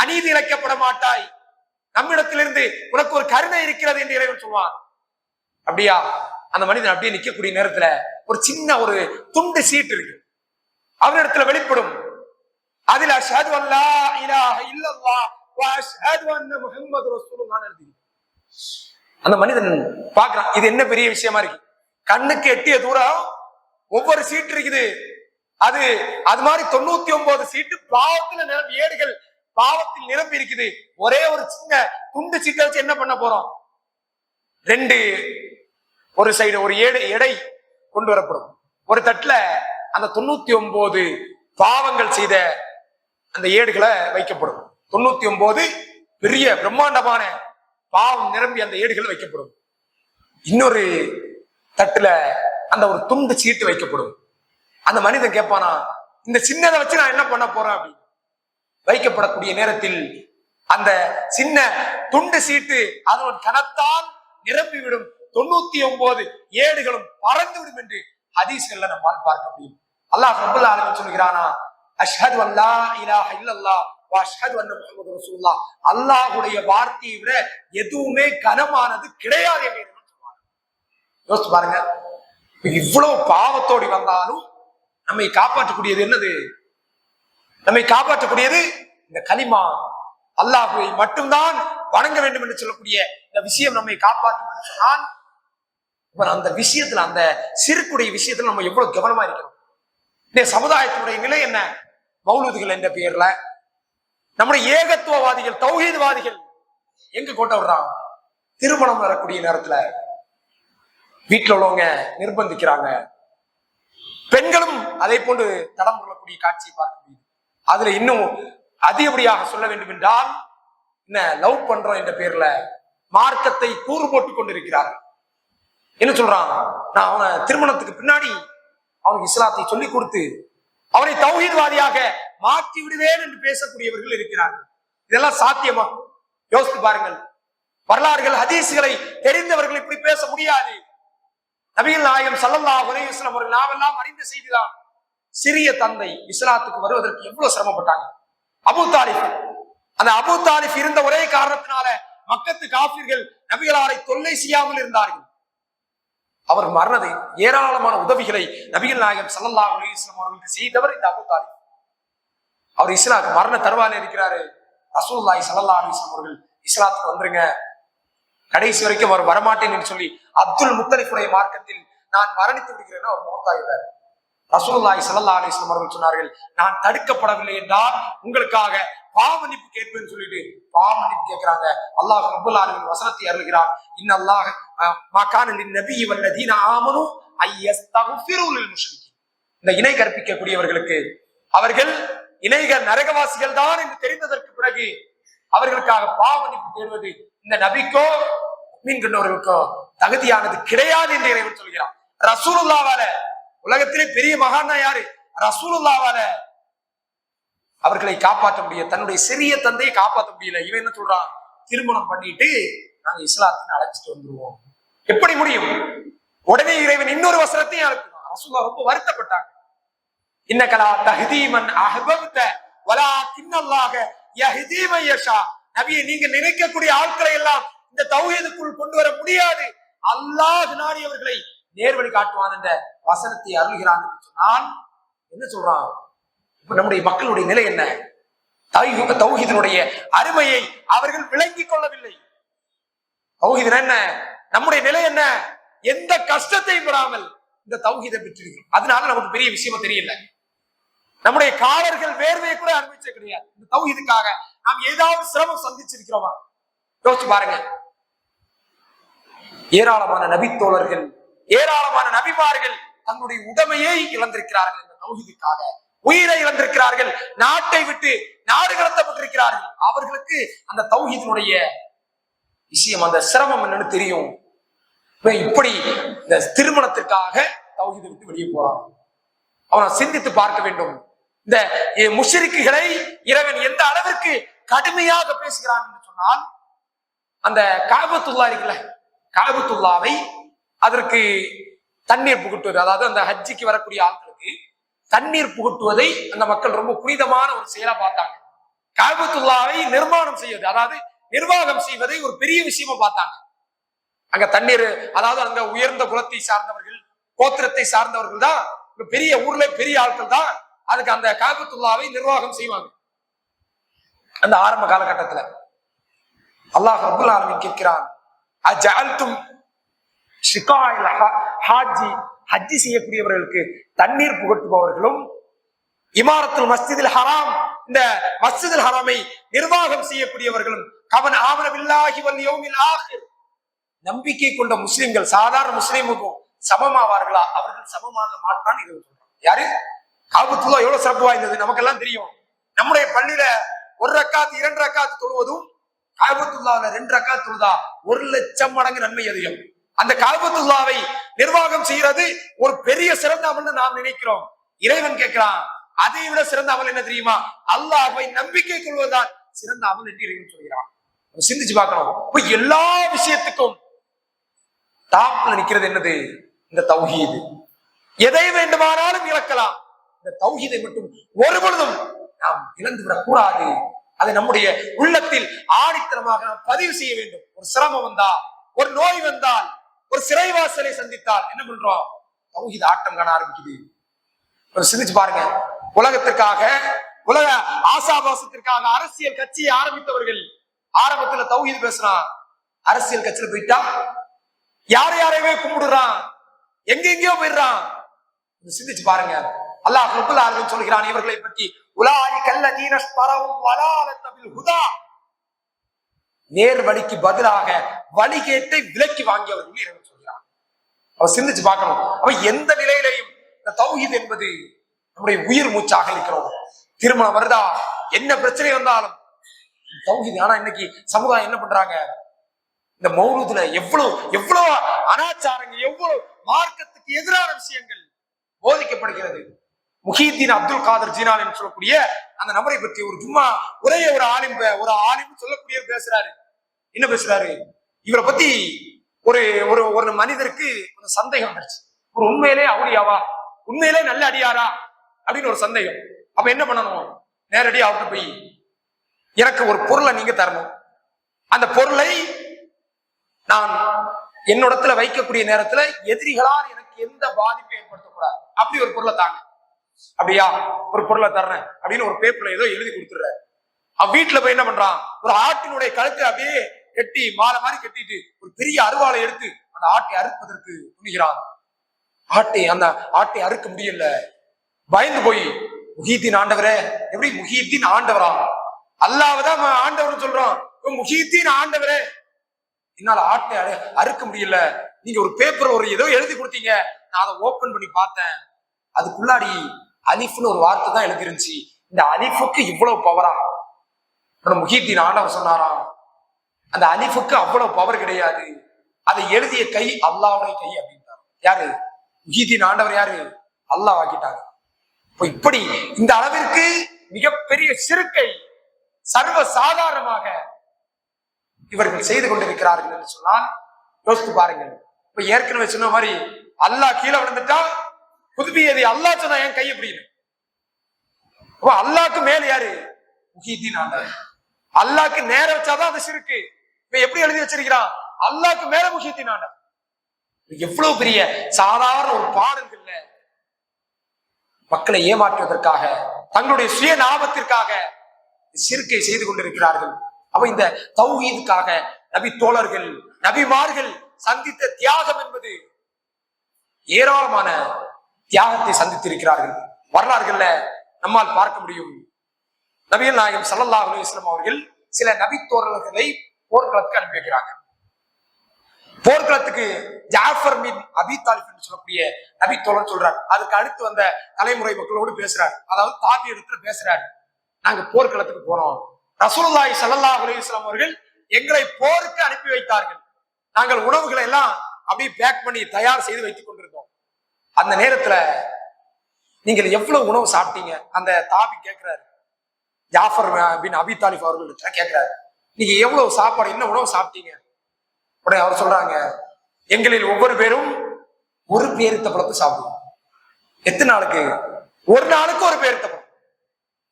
அநீதி இழைக்கப்பட மாட்டாய், நம்மிடத்திலிருந்து உனக்கு ஒரு கருணை இருக்கிறது என்று இறைவன் சொல்வான். அப்படியா? அந்த மனிதன் அப்படியே நிக்கக்கூடிய நேரத்துல ஒரு சின்ன ஒரு துண்டு சீட்டு இருக்கு, அவரிடத்துல வெளிப்படும். அதில் அஷ்ஹது அல்லா இலாஹ இல்லல்லாஹ் வ அஷ்ஹது அன்ன முஹம்மது ரசூலுல்லாஹ் எழுதி. அந்த மனிதன் பார்க்கறான், இது என்ன பெரிய விஷயமா இருக்கு. கண்ணுக்கு எட்டிய தூரம் ஒவ்வொரு சீட்டு இருக்குது. அது மாதிரி 99 சீட்டு பாவத்துல நிரம்பி, ஏடுகள் பாவத்தில் நிரம்பி இருக்குது. ஒரே ஒரு சின்ன துண்டு சீட்டை வச்சு என்ன பண்ண போறோம்? 2 ஒரு சைடு ஒரு எடை கொண்டு வரப்படும். ஒரு தட்டுல அந்த 99 பாவங்கள் செய்த அந்த ஏடுகளை வைக்கப்படும். 99 பெரிய பிரம்மாண்டமான பாவம் நிரம்பி அந்த ஏடுகள் வைக்கப்படும். இன்னொரு தட்டுல அந்த ஒரு துண்டு சீட்டு வைக்கப்படும். அந்த மனிதன் கேட்பானா, இந்த சின்னதை வச்சு நான் என்ன பண்ண போறேன் அப்படின்னு. வைக்கப்படக்கூடிய நேரத்தில் அந்த சின்ன துண்டு சீட்டு அதோட கனத்தால் நிரம்பிவிடும். 99 ஏடுகளும் பறந்து விடும் என்று ஹதீஸ்கள்ல நம்மால் பார்க்க முடியும். அல்லாஹ் ரப்பல் ஆலமீன் சொல்கிறானா, அஷ்ஹது அல்லா இலாஹ இல்லல்லாஹ் வ அஷ்ஹது அன்ன முஹம்மது ரசூலுல்லாஹ், அல்லாஹ்வுடைய வார்த்தையை விட எதுவுமே கனமானது கிடையாது என்று சொல்வாங்க. யோசிச்சு பாருங்க, இவ்வளவு பாவத்தோடி வந்தாலும் நம்மை காப்பாற்றக்கூடியது என்னது? நம்மை காப்பாற்றக்கூடியது இந்த கலிமா, அல்லாஹ்வை மட்டும்தான் வணங்க வேண்டும் என்று சொல்லக்கூடிய இந்த விஷயம் நம்மை காப்பாற்றும் என்று சொன்னால், அந்த விஷயத்துல, அந்த சிறுக்குடைய விஷயத்துல நம்ம எவ்வளவு கவனமா இருக்கணும். இந்த சமுதாயத்தினுடைய நிலை என்ன? மௌலூதுகள் என்ற பெயர்ல நம்முடைய ஏகத்துவவாதிகள், தௌஹீத்வாதிகள் எங்க கொண்டு வர்றாங்க? திருமணம் வரக்கூடிய நேரத்துல வீட்டுல உள்ளவங்க நிர்பந்திக்கிறாங்க, பெண்களும் அதை போன்று தடம் கொள்ளக்கூடிய காட்சியை பார்க்க முடியும். அதுல இன்னும் அதிகப்படியாக சொல்ல வேண்டும் என்றால், என்ன லவ் பண்றோம் என்ற பெயர்ல மார்க்கத்தை கூறு போட்டுக் கொண்டிருக்கிறார்கள். என்ன சொல்றான்? நான் அவனை திருமணத்துக்கு பின்னாடி அவனுக்கு இஸ்லாத்தை சொல்லிக் கொடுத்து அவனை தௌஹீத்வாதியாக மாற்றி விடுவேன் என்று பேசக்கூடியவர்கள் இருக்கிறார்கள். இதெல்லாம் சாத்தியமா? யோசித்து பாருங்கள். வரலாறுகள், ஹதீஸ்களை தெரிந்தவர்கள் இப்படி பேச முடியாது. நபிகள் நாயகம் ஸல்லல்லாஹு அலைஹி வஸல்லம் அவர்கள் நாமெல்லாம் அறிந்த செய்திதான். சிறிய தந்தை இஸ்லாத்துக்கு வருவதற்கு எவ்வளவு சிரமப்பட்டாங்க. அபூ தாலிப். அந்த அபூ தாலிப் இருந்த ஒரே காரணத்தினால மக்கத்து காஃபிர்கள் நபிகளாரை தொல்லை செய்யாமல் இருந்தார்கள். அவர் மரணதை ஏராளமான உதவிகளை நபிகள் நாயகம் ஸல்லல்லாஹு அலைஹி வஸல்லம் அவர்களுக்கு செய்தவர் இந்த அபூ தாலிப். அவர் இஸ்லாம் மரண தருவாயில இருக்கிறாரு. ரசூலுல்லாஹி ஸல்லல்லாஹு அலைஹி வஸல்லம் அவர்கள் இஸ்லாத்துக்கு வந்துருங்க, கடைசி வரைக்கும் அவர் வரமாட்டேன் என்று சொல்லி அப்துல் முத்தலிஃபுடைய மார்க்கத்தில் நான் மரணித்து விடுகிறேன் அவர் மௌத்தாகிறார். ரசூலுல்லாஹி ஸல்லல்லாஹு அலைஹி வஸல்லம் அவர்கள் சொன்னார்கள், நான் தடுக்கப்படவில்லை என்றால் உங்களுக்காக பாவமன்னிப்பு கேட்பேன்னு சொல்லிட்டு பாவமன்னிப்பு கேட்கிறாங்க. அல்லாஹ் ரப்பல் ஆலமீன் வசனத்தை அருள்கிறார். இன்னல்லாஹ மா கான லின்னபிய்யி வல்லதீன ஆமனு அய்யஸ்தக்ஃபிரு லில் முஷ்ரிகீன். இந்த இணை கற்பிக்கக்கூடியவர்களுக்கு அவர்கள் இணைகள் நரகவாசிகள் தான் என்று தெரிந்ததற்கு பிறகு அவர்களுக்காக பாவமன்னிப்பு தேடுவது இந்த நபிக்கோ மீன்கண்டவர்களுக்கோ தகுதியானது கிடையாது என்று இறைவன் சொல்கிறார். ரசூலுல்லாஹ்வால உலகத்திலே பெரிய மகான் தான் யாரு? ரசூலுல்லாஹ்வால அவர்களை காப்பாற்ற முடியும், தன்னுடைய சிறிய தந்தையை காப்பாற்ற முடியல. இவன் என்ன சொல்றான்? திருமணம் பண்ணிட்டு நாங்க இஸ்லாத்தின் அழைச்சிட்டு வந்துருவோம். எப்படி முடியும்? உடனே இறைவன் இன்னொரு வசனத்தையும் அழைக்கிறான். ரசூலுல்லாஹ் ரொம்ப வருத்தப்பட்டாங்க. இன்னகலா தஹ்தி மன் அஹ்பப்த வலாகின்னல்லாஹ யஹ்தி மன் யஷா. நபியே, நீங்க நினைக்கக்கூடிய ஆட்களை எல்லாம் இந்த தௌஹீதுக்குள் கொண்டு வர முடியாது. அல்லாஹ் நாடியவர்களை நேர்வழி காட்டுவான் என்ற வசனத்தை அருள்கிறான் என்று சொன்னால் என்ன சொல்றான்? நம்முடைய மக்களுடைய நிலை என்ன? தௌஹீதினுடைய அருமையை அவர்கள் விளங்கிக் கொள்ளவில்லை. தௌஹீத் என்ன? நம்முடைய நிலை என்ன? எந்த கஷ்டத்தையும் விடாமல் இந்த தௌஹீதை பெற்றிருக்கிறோம். அதனால நமக்கு பெரிய விஷயமா தெரியல. நம்முடைய காலர்கள் வேர்வையை கூட அனுபவிச்ச கிடையாது. இந்த தௌஹீதுக்காக நாம் ஏதாவது சிரமம் சந்திச்சிருக்கிறோமா? யோசிச்சு பாருங்க. ஏராளமான நபித்தோழர்கள், ஏராளமான நபிமார்கள் தன்னுடைய உடைமையை இழந்திருக்கிறார்கள். இந்த தௌஹீதுக்காக உயிரை இழந்திருக்கிறார்கள். நாட்டை விட்டு நாடு கடத்தப்பட்டிருக்கிறார்கள். அவர்களுக்கு அந்த தௌஹீதினுடைய விஷயம், அந்த சிரமம் என்னன்னு தெரியும். இப்படி இந்த திருமணத்திற்காக தௌஹீதை விட்டு வெளியே போறான். அவனை சிந்தித்து பார்க்க வேண்டும். இந்த முஷ்ரிக்குகளை இறைவன் எந்த அளவிற்கு கடுமையாக பேசுகிறான் என்று சொன்னால், அந்த கஅபத்துல்லா இருக்குல்ல, கஅபத்துல்லாவை அதற்கு தண்ணீர் புகட்டுவது, அதாவது அந்த ஹஜ்ஜிக்கு வரக்கூடிய ஆட்களுக்கு தண்ணீர் புகட்டுவதை அந்த மக்கள் ரொம்ப புனிதமான ஒரு செயலா பார்த்தாங்க. கஅபத்துல்லாவை நிர்மாணம் செய்வது, அதாவது நிர்வாகம் செய்வதை ஒரு பெரிய விஷயமா பார்த்தாங்க. அங்க தண்ணீர், அதாவது அங்க உயர்ந்த குலத்தை சார்ந்தவர்கள், கோத்திரத்தை சார்ந்தவர்கள் தான், பெரிய ஊர்ல பெரிய ஆட்கள் தான் அதுக்கு அந்த கஅபத்துல்லாவை நிர்வாகம் செய்வாங்க. அந்த ஆரம்ப காலகட்டத்துல அல்லாஹ் ரப்பல் ஆலமீன் கேட்கிறான், அஜஅல்தும் ஷிகாயில் ஹாஜி, ஹஜ்ஜி செய்யக்கூடியவர்களுக்கு தண்ணீர் புகட்டுபவர்களும், இமாரத்துல் மஸ்ஜிதில் ஹராம், இந்த மஸ்ஜிதுல் ஹராமை நிர்வாகம் செய்யக்கூடியவர்களும், கமன் ஆமன பில்லாஹி வல் யௌமில் ஆகிர், நம்பிக்கை கொண்ட முஸ்லிம்கள் சாதாரண முஸ்லிமுக்கும் சமமாவார்களா? அவர்கள் சமமாக மாட்டான். இது சொல்றாங்க. யாரு? கஅபத்துல்லாஹ் எவ்வளவு சிறப்பு வாய்ந்தது நமக்கு எல்லாம் தெரியும். நம்முடைய பள்ளியில 1 ரக்காத் 2 ரக்காத் தொழுவதும் கஅபத்துல்லாஹ்ல 2 ரக்காத் தொழுதா 1,00,000 மடங்கு நன்மை அதிகம். அந்த கஅபத்துல்லாவை நிர்வாகம் செய்யறது ஒரு பெரிய சிறந்த அமல்னு நாம் நினைக்கிறோம். இறைவன் கேட்கிறான், அதை விட சிறந்த அமல் என்ன தெரியுமா? அல்லாஹ்வை நம்பிக்கை கொள்வதுதான் சிறந்த அமல் என்று இறைவன் சொல்கிறான். சிந்திச்சு பார்க்கணும். இப்ப எல்லா விஷயத்துக்கும் டாப்ல நிக்கிறது என்னது? இந்த தௌஹீது. எதை வேண்டுமானாலும் இழக்கலாம், இந்த தௌஹீதை மட்டும் ஒரு பொழுதும் நாம் இழந்து விடக் கூடாது. அதை நம்முடைய உள்ளத்தில் ஆணித்தனமாக நாம் பதிவு செய்ய வேண்டும். ஒரு சிரமம் வந்தா, ஒரு நோய் வந்தால், ஒரு சிறைவாசலை சந்தித்தால் என்ன பண்றோம்? தௌஹீத் ஆட்டம் காண ஆரம்பிக்குது. ஒரு சிந்திச்சு பாருங்க. உலகத்திற்காக, உலக ஆசாபாசத்திற்காக அரசியல் கட்சியை ஆரம்பித்தவர்கள் ஆரம்பத்துல தௌஹீத் பேசுறான். அரசியல் கட்சியில போயிட்டா யார் யாரையவே கும்பிடுறான், எங்கெங்கயோ போயிடுறான். சிந்திச்சு பாருங்க. அல்லாஹ் ரப்பல் ஆலமீன் சொல்கிறான் இவர்களை பற்றி, உலாயிகல்லதீன ஸ்பரவு வலாலத பில் ஹுதா, நேர் வழிக்கு பதிலாக வழிகேட்டை விலக்கி வாங்கியவர்கள் இறைவன் சொல்கிறான். அவ சிந்திச்சு பார்க்கணும். அவ எந்த நிலையிலையும் இந்த தௌஹீத் என்பது நம்முடைய உயிர் மூச்சாக இருக்கிறோம். திருமணம் வருதா, என்ன பிரச்சனை வந்தாலும் தௌஹீத். ஆனா இன்னைக்கு சமுதாயம் என்ன பண்றாங்க? இந்த மௌலூதுல எவ்வளவு அனாச்சாரங்கள், எவ்வளவு மார்க்கத்துக்கு எதிரான விஷயங்கள் போதிக்கப்படுகிறது. முஹிதீன் அப்துல் காதர் ஜீலானி என்று சொல்லக்கூடிய அந்த நபரை பற்றி ஒரு ஜும்மா உரைய ஒரு ஆலிம் சொல்லக்கூடிய பேசுறாரு. என்ன பேசுறாரு? இவரை பத்தி ஒரு ஒரு ஒரு மனிதருக்கு ஒரு சந்தேகம் வந்துருச்சு. ஒரு உண்மையிலே அவுளியாவா, உண்மையிலே நல்ல அடியாரா அப்படின்னு ஒரு சந்தேகம். அப்ப என்ன பண்ணணும்? நேரடியா அவர்கிட்ட போய் எனக்கு ஒரு பொருளை நீங்க தரணும், அந்த பொருளை நான் என்னோடத்துல வைக்கக்கூடிய நேரத்துல எதிரிகளால் எனக்கு எந்த பாதிப்பை ஏற்படுத்தக்கூடாது, அப்படி ஒரு பொருளை தாங்க. அப்படியா, ஒரு பொருளை தர்றேன் அப்படின்னு ஒரு பேப்பர்ல ஏதோ எழுதி கொடுத்துடுற. அவன் வீட்டுல போய் என்ன பண்றான்? ஒரு ஆட்டினுடைய கழுத்தை அப்படியே கட்டி மாலை மாதிரி கட்டிட்டு ஒரு பெரிய அருவாளை எடுத்து அந்த ஆட்டை அறுப்பதற்கு துணிகிறான். அந்த ஆட்டை அறுக்க முடியல. பயந்து போய் முஹீத்தீன் ஆண்டவரே, எப்படி முஹீத்தீன் ஆண்டவரா? அல்லாஹ்தான் ஆண்டவர் சொல்றான். முஹீத்தீன் ஆண்டவரே, என்னால ஆட்டை அறுக்க முடியல. நீங்க ஒரு பேப்பர் ஒரு ஏதோ எழுதி கொடுத்தீங்க, நான் அதை ஓபன் பண்ணி பார்த்தேன். அதுக்குள்ளாடி அலிஃப்னு ஒரு வார்த்தை தான் எழுதி இருந்துச்சு. இந்த அலிஃபுக்கு இவ்வளவு பவரா? முஹீத்தீன் ஆண்டவர் சொன்னாராம், அந்த அலிஃபுக்கு அவ்வளவு பவர் கிடையாது, அதை எழுதிய கை அல்லாஹ்வுடைய கை அப்படின்றார். யாரு? முஹீத்தீன் ஆண்டவர் யாரு? அல்லாஹ் ஆக்கிட்டாங்க. இப்படி இந்த அளவிற்கு மிகப்பெரிய சிறுக்கை சர்வ சாதாரணமாக இவர்கள் செய்து கொண்டிருக்கிறார்கள் என்று சொன்னால் யோசித்து பாருங்கள். இப்ப ஏற்கனவே சொன்ன மாதிரி அல்லாஹ் கீழே விழுந்துட்டா புதுப்பியதை அல்லாஹ் சொன்னா என் கை எப்படின்னு. அல்லாஹ்க்கு மேல யாரு? முஹீத்தீன் ஆண்டவர். அல்லாஹ்க்கு நேர வச்சாதான் அது சிறுக்கு. இப்ப எப்படி எழுதி வச்சிருக்கிறான்? அல்லாஹ்க்கு மேல முஹீத்தீன் ஆண்டவர். எவ்வளவு பெரிய சாதாரண ஒரு பாடல்கள்ல மக்களை ஏமாற்றுவதற்காக, தங்களுடைய சுய லாபத்திற்காக சிறுக்கை செய்து கொண்டிருக்கிறார்கள். அப்ப இந்த தௌஹீதுக்காக நபி தோழர்கள், நபிமார்கள் சந்தித்த தியாகம் என்பது ஏராளமான தியாகத்தை சந்தித்திருக்கிறார்கள். வரலாறுகள்ல நம்மால் பார்க்க முடியும். நபிகள் நாயகம் ஸல்லல்லாஹு அலைஹி வஸல்லம் அவர்கள் சில நபி தோழர்களை போர்க்களத்துக்கு அனுப்பி வைக்கிறாங்க. போர்க்களத்துக்கு ஜாஃபர் பின் அபி தாலிப் என்று சொல்லக்கூடிய நபி தோழர் சொல்றார். அதுக்கு அடுத்து வந்த தலைமுறை மக்களோடு பேசுறாரு, அதாவது தாபியத்துல பேசுறாரு. நாங்க போர்க்களத்துக்கு போனோம், ரசூலுல்லாஹி ஸல்லல்லாஹு அலைஹி வஸல்லம் அவர்கள் எங்களை போருக்கு அனுப்பி வைத்தார்கள். நாங்கள் உணவுகளை எல்லாம் அப்படியே பேக் பண்ணி தயார் செய்து வைத்துக் கொண்டிருந்தோம். அந்த நேரத்துல நீங்கள் எவ்வளவு உணவு சாப்பிட்டீங்க? அந்த தாபி கேட்கிறாரு, ஜாஃபர் பின் அபி தாலிப் அவர்கள் கேட்கிறாரு, நீங்க எவ்வளவு சாப்பாடு, என்ன உணவு சாப்பிட்டீங்க? உடனே அவர் சொல்றாங்க, எங்களில் ஒவ்வொரு பேரும் ஒரு பேரித்த பழத்தை சாப்பிடுவோம். எத்தனை நாளுக்கு? ஒரு நாளுக்கு ஒரு பேரித்த பழம்.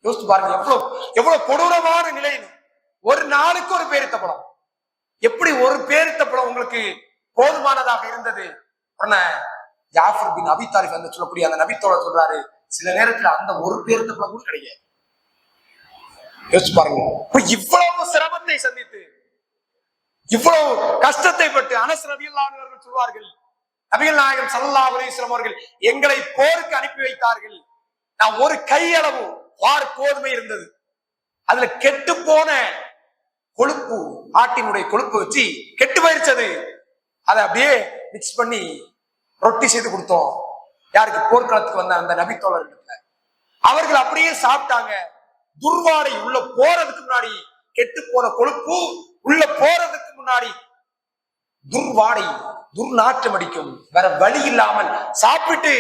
யோசிச்சு பாருங்க, எவ்வளவு கொடூரமான நிலை. ஒரு நாளுக்கு ஒரு பேரித்த பழம். எப்படி ஒரு பேரித்த பழம் உங்களுக்கு போதுமானதாக இருந்தது? உடனே ஜாஃபர் பின் அபி தாலிப் என்று சொல்லக்கூடிய அந்த நபித்தோட சொல்றாரு, சில நேரத்துல அந்த ஒரு பேரித்த பழம் கூட கிடையாது. யோசிச்சு பாருங்க, இவ்வளவு சிரமத்தை சந்தித்து, இவ்வளவு கஷ்டத்தை பட்டு அனஸ் ரலியல்லாஹு அன்ஹு அவர்கள் சொல்வார்கள், நபிகள் நாயகம் ஸல்லல்லாஹு அலைஹி வஸல்லம் அவர்கள் எங்களை போருக்கு அனுப்பி வைத்தார்கள். நான் ஒரு கையளவு வார் கோதுமை இருந்தது, அதுல கெட்டு போன கொழுப்பு, ஆட்டினுடைய கொழுப்பு வச்சு கெட்டு போயிருச்சது, அதை அப்படியே மிக்ஸ் பண்ணி ரொட்டி செய்து கொடுத்தோம். யாருக்கு? போர்க்களத்துக்கு வந்த அந்த நபி தோழர்களுக்கு. அவர்கள் அப்படியே சாப்பிட்டாங்க. துர்வாடை உள்ள போறதுக்கு முன்னாடி, கெட்டு போன கொழுப்பு உள்ள போறதுக்கு முன்னாடி துர்வாடை, துர்நாற்றம் அடிக்கும். வேற வழி இல்லாமல் சாப்பிட்டு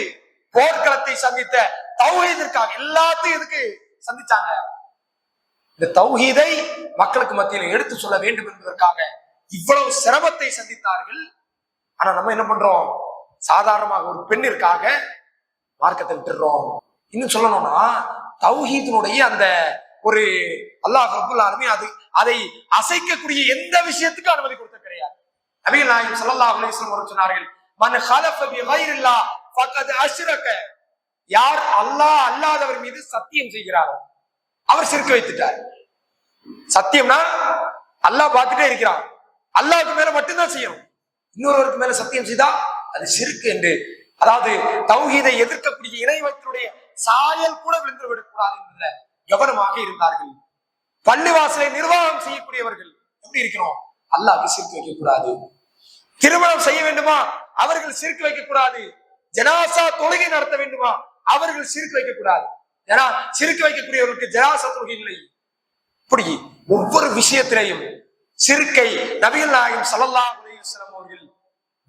போர்க்களத்தை சந்தித்த தௌஹீதிற்காக எல்லாத்தையும் எதுக்கு சந்திச்சாங்க? இந்த தௌஹீதை மக்களுக்கு மத்தியில் எடுத்து சொல்ல வேண்டும் என்பதற்காக இவ்வளவு சிரமத்தை சந்தித்தார்கள். ஆனா நம்ம என்ன பண்றோம்? சாதாரணமாக ஒரு பெண்ணிற்காக மார்க்கத்தை விட்டுறோம். இன்னும் சொல்லணும்னா தௌஹீதினுடைய அந்த ஒரு அல்லாஹ் ரப்பல் ஆலமீன் அதை அசைக்கக்கூடிய எந்த விஷயத்துக்கும் அனுமதி கொடுத்த கிடையாது. நபிகள் நாயகம் ஸல்லல்லாஹு அலைஹி வஸல்லம் அவர்கள் சொன்னார்கள், மன் ஹலஃப பிகைரில்லாஹ் ஃபகத் அஷ்ரக. யார் அல்லாஹ் அல்லாதவர் மீது சத்தியம் செய்கிறாரோ அவர் ஷிர்க் வைத்துட்டார். சத்தியம்னா அல்லாஹ் பார்த்துட்டே இருக்கிறான், அல்லாஹ்வுக்கு மேல மட்டும்தான் செய்யணும். இன்னொருவருக்கு மேல சத்தியம் செய்தா அது ஷிர்க் என்று, அதாவது தௌஹீதை எதிர்க்கக்கூடிய இறைவனுடைய சாயல் கூட விழுந்து விடக்கூடாது என்ற கவனமாக இருந்தார்கள். பள்ளிவாசலை நிர்வாகம் செய்யக்கூடியவர்கள் எப்படி இருக்கிறோம்? அல்லாஹ்வுக்கு ஷிர்க் வைக்க கூடாது. திருமணம் செய்ய வேண்டுமா? அவர்கள் ஷிர்க் வைக்க கூடாது. ஜனாசா தொழுகை நடத்த வேண்டுமா? அவர்கள் ஷிர்க் வைக்க கூடாது. ஏன்னா ஷிர்க் வைக்கக்கூடியவர்களுக்கு ஜனாசா தொழுகை இல்லை. இப்படி ஒவ்வொரு விஷயத்திலையும் ஷிர்க்கை நபிகள் நாயகம் ஸல்லல்லாஹு அலைஹி வஸல்லம் அவர்கள்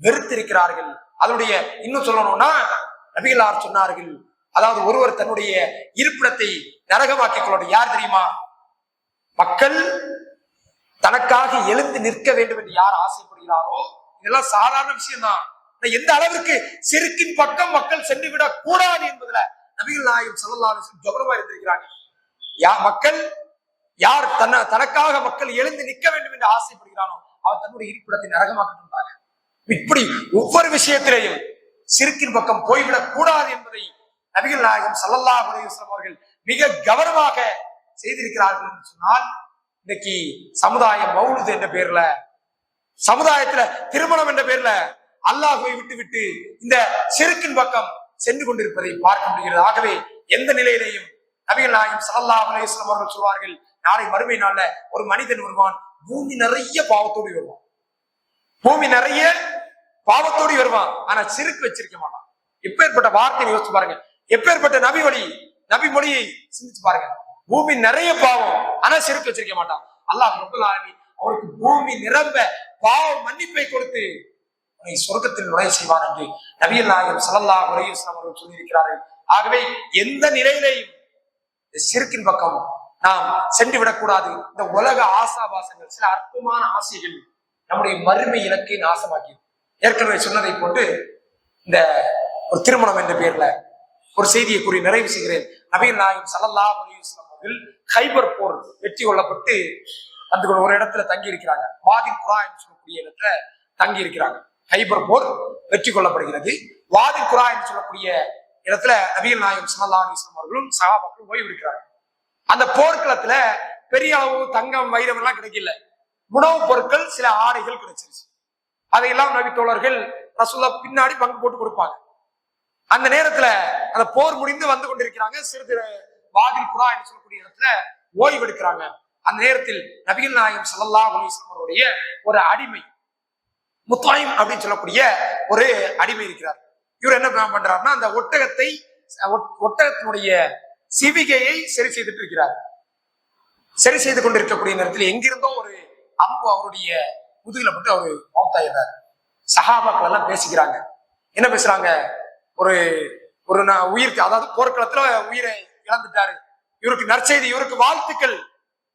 வெறுத்திருக்கிறார்கள். அதனுடைய இன்னும் சொல்லணும்னா நபிகளார் சொன்னார்கள், அதாவது ஒருவர் தன்னுடைய இருப்பிடத்தை நரகமாக்கிக் கொள்ளணும். யார் தெரியுமா? மக்கள் தனக்காக எழுந்து நிற்க வேண்டும் என்று யார் ஆசைப்படுகிறாரோ இதெல்லாம் சாதாரண விஷயம் தான். எந்த அளவிற்கு சிறுக்கின் பக்கம் மக்கள் சென்று விடக் கூடாது என்பதுல நபிகள் நாயகம் ஸல்லல்லாஹு அலைஹி வஸல்லம் கவனமா இருந்திருக்கிறாங்க. மக்கள் யார் தனக்காக மக்கள் எழுந்து நிற்க வேண்டும் என்று ஆசைப்படுகிறானோ அவர் தன்னுடைய இருப்பிடத்தை நரகமாக்கிட்டாங்க. இப்படி ஒவ்வொரு விஷயத்திலேயும் சிறுக்கின் பக்கம் போய்விடக் கூடாது என்பதை நபிகள் நாயகம் ஸல்லல்லாஹு அலைஹி வஸல்லம் அவர்கள் மிக கவனமாக செய்திருக்கிறார்கள் என்று சொன்னால், இன்னைக்கு சமுதாய மௌலித் என்ற பேர்ல, சமுதாயத்துல திருமணம் என்ற பேர்ல அல்லாஹ்வை விட்டு இந்த சிறுக்கின் பக்கம் சென்று கொண்டிருப்பதை பார்க்க முடிகிறது. ஆகவே எந்த நிலையிலேயும் நபிகள் நாயகம் ஸல்லல்லாஹு அலைஹி வஸல்லம் அவர்கள் சொல்வார்கள், நாளை மறுமை நாள்ல ஒரு மனிதன் வருவான், பூமி நிறைய பாவத்தோடு வருவான், பூமி நிறைய பாவத்தோடு வருவான், ஆனா சிறுக்கு வச்சிருக்க மாட்டான். எப்பேற்பட்ட வார்த்தையை யோசிச்சு பாருங்க, எப்பேற்பட்ட நபி மொழியை சிந்திச்சு பாருங்க. பூமி நிறைய பாவம், ஆனா சிறுக்கு வச்சிருக்க மாட்டான். அல்லாஹ் ரப்பல் ஆலமீன் அவருக்கு பூமி நிரம்ப பாவ மன்னிப்பை கொடுத்து சொர்க்கத்தில் நுழைய செய்வான் என்று நபிகள் நாயகம் ஸல்லல்லாஹு அலைஹி வஸல்லம் அவர்கள் சொல்லியிருக்கிறார்கள். ஆகவே எந்த நிலையிலேயும் சிறுக்கின் பக்கம் நாம் சென்று விடக்கூடாது. இந்த உலக ஆசாபாசங்கள், சில அற்பமான ஆசைகள் நம்முடைய மறுமை இலக்கை நாசமாக்கி, ஏற்கனவே சொன்னதை போட்டு இந்த ஒரு திருமணம் என்ற பேர்ல ஒரு செய்தியை கூறி நிறைவு செய்கிறேன். நபிகள் நாயகம் ஸல்லல்லாஹு அலைஹி வஸல்லம் அவர்கள் கைபர் போர் வெற்றி கொள்ளப்பட்டு அந்த ஒரு இடத்துல தங்கி இருக்கிறாங்க. வாதில் குரா என்று சொல்லக்கூடிய இடத்துல தங்கி இருக்கிறாங்க. கைபர் போர் வெற்றி கொள்ளப்படுகிறது. வாதில் குரா என்று சொல்லக்கூடிய இடத்துல நபிகள் நாயகம் ஸல்லல்லாஹு அலைஹி வஸல்லம் அவர்களும் சஹாபாக்களும் ஓய்வு எடுக்கிறாங்க. அந்த போர்க்களத்துல பெரிய அளவு தங்கம் வைரம் எல்லாம் கிடைக்கல, உணவுப் பொருட்கள் சில ஆடைகள் கிடைச்சிருச்சு. அதையெல்லாம் நபி தோழர்கள் ரசூலுல்லாஹ் பின்னாடி பங்கு போட்டு கொடுப்பாங்க. அந்த நேரத்துல அந்த போர் முடிந்து வந்து கொண்டிருக்கிறாங்க. சிறிது வாதில் குரா என்று சொல்லக்கூடிய இடத்துல ஓய்வு எடுக்கிறாங்க. அந்த நேரத்தில் நபிகள் நாயகம் ஸல்லல்லாஹு அலைஹி வஸல்லம் அவருடைய ஒரு அடிமை, முத்தாயிம் அப்படின்னு சொல்லக்கூடிய ஒரு அடிமை இருக்கிறார். இவர் என்ன பண்றாருன்னா, அந்த ஒட்டகத்தினுடைய சிவிகையை சரி செய்துட்டு இருக்கிறார். சரி செய்து கொண்டிருக்கக்கூடிய நேரத்தில் எங்கிருந்தோ ஒரு அம்பு அவருடைய முதுகுல போட்டு அவரு மௌத்தாயிடுறாரு. சஹாபாக்கள் எல்லாம் பேசிக்கிறாங்க. என்ன பேசுறாங்க? ஒரு உயிருக்கு, அதாவது போர்க்களத்துல உயிரை இழந்துட்டாரு, இவருக்கு நற்செய்தி, இவருக்கு வாழ்த்துக்கள்,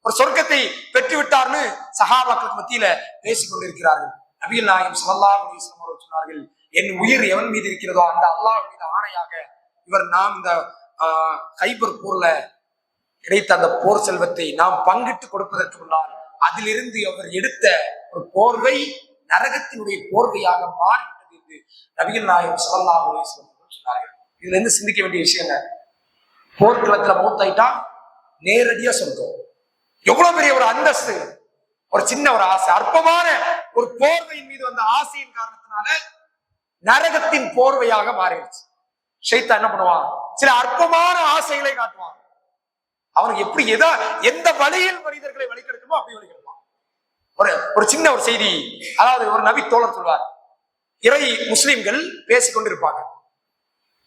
ஒரு சொர்க்கத்தை பெற்று விட்டார்னு சஹாபாக்களுக்கு மத்தியில பேசிக் கொண்டிருக்கிறார்கள். நபிகள் நாயகம் ஸல்லல்லாஹு அலைஹி வஸல்லம் அவர்கள் சொன்னார்கள், என் உயிர் எவன் மீது இருக்கிறதோ அந்த அல்லாஹ் மீது ஆணையாக, இவர் நாம் இந்த கைபர் போர்ல கிடைத்த அந்த போர் செல்வத்தை நாம் பங்கிட்டு கொடுப்பதற்கு முன்னால் அதிலிருந்து அவர் எடுத்த ஒரு போர்வை நரகத்தினுடைய போர்வையாக மாறிவிட்டது என்று நபிகள் நாயகம் ஸல்லல்லாஹு அலைஹி வஸல்லம் சொன்னார்கள். இதுல இருந்து சிந்திக்க வேண்டிய விஷயம் என்ன? போர்க்களத்துல மௌத்தாயிட்டா நேரடியா சொர்க்கம். எவ்வளவு பெரிய ஒரு அந்தஸ்து! ஒரு சின்ன ஒரு ஆசை, அற்பமான ஒரு போர்வையின் மீது வந்த ஆசையின் காரணத்தினால நரகத்தின் போர்வையாக மாறிடுச்சு. ஷைத்தான் என்ன பண்ணுவான்? சில அற்பமான ஆசைகளை காட்டுவான். அவனுக்கு எப்படி எந்த வழியில் மனிதர்களை வழிகெடுக்கணுமோ அப்படி வழிகெடுப்பான். ஒரு சின்ன ஒரு செய்தி, அதாவது ஒரு நபி தோழர் சொல்வார், இறை முஸ்லிம்கள் பேசிக் கொண்டிருப்பாங்க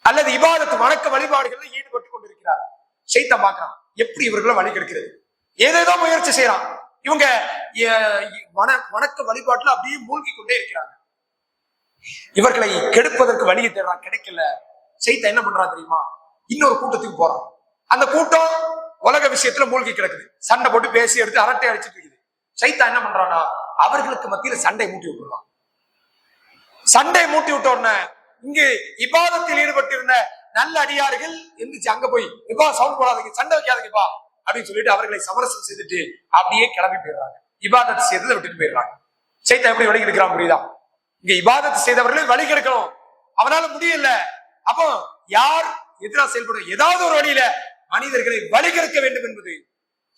அல்லது இபாதத்து வணக்க வழிபாடுகளில் ஈடுபட்டு கொண்டிருக்கிறார். ஷைத்தான் பார்க்கிறான், எப்படி இவர்களை வழிகெடுக்கிறது, ஏதேதோ முயற்சி செய்யறான். இவங்க வணக்க வழிபாட்டுல அப்படியே மூழ்கி கொண்டே இருக்கிறாங்க. இவர்களை கெடுப்பதற்கு வழியை தேடுறான், கிடைக்கல. ஷைத்தான் என்ன பண்றான் தெரியுமா? இன்னொரு கூட்டத்துக்கு போறான். அந்த கூட்டம் உலக விஷயத்துல மூழ்கி கிடக்குது, சண்டை போட்டு பேசி எடுத்து அரட்டை அடிச்சுட்டு இருக்குது. ஷைத்தான் என்ன பண்றான்னா, அவர்களுக்கு மத்தியில சண்டை மூட்டி விட்டுறான். சண்டை மூட்டி விட்ட உடனே இங்கு இபாதத்தில் ஈடுபட்டிருந்த நல்ல அடியார்கள் எந்திரிச்சு அங்க போய், எப்பா சவுண்ட் போடாதீங்க, சண்டை வைக்காதீங்கப்பா அப்படின்னு சொல்லிட்டு அவர்களை சமரசம் செய்துட்டு அப்படியே கிளம்பி போயிடுறாங்க. இபாதத்தை செய்ததை விட்டுட்டு போயிடுறாங்க. ஷைத்தான் எப்படி வழி கெடுக்கிறான் புரியுதா? இங்க இபாதத்தை செய்தவர்களை வழி கெடுக்கணும், அவனால முடியல. அப்போ யார் எதிராக செயல்படும்? ஏதாவது ஒரு வழியில மனிதர்களை வழி கெடுக்க வேண்டும் என்பது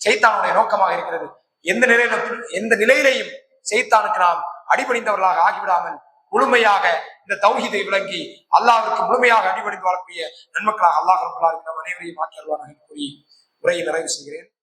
ஷைத்தானுடைய நோக்கமாக இருக்கிறது. எந்த நிலையிலையும் ஷைத்தானுக்கு நாம் அடிபணிந்தவர்களாக ஆகிவிடாமல் முழுமையாக இந்த தௌஹீதை விளங்கி அல்லாஹ்விற்கு முழுமையாக அடிபணிந்து வாழக்கூடிய நன்மக்களாக அல்லாஹ் ரப்பல் ஆலமீன் நம் அனைவரையும் ஆக்கி அருள்வானாக கூறி உரையை நிறைவு செய்கிறேன்.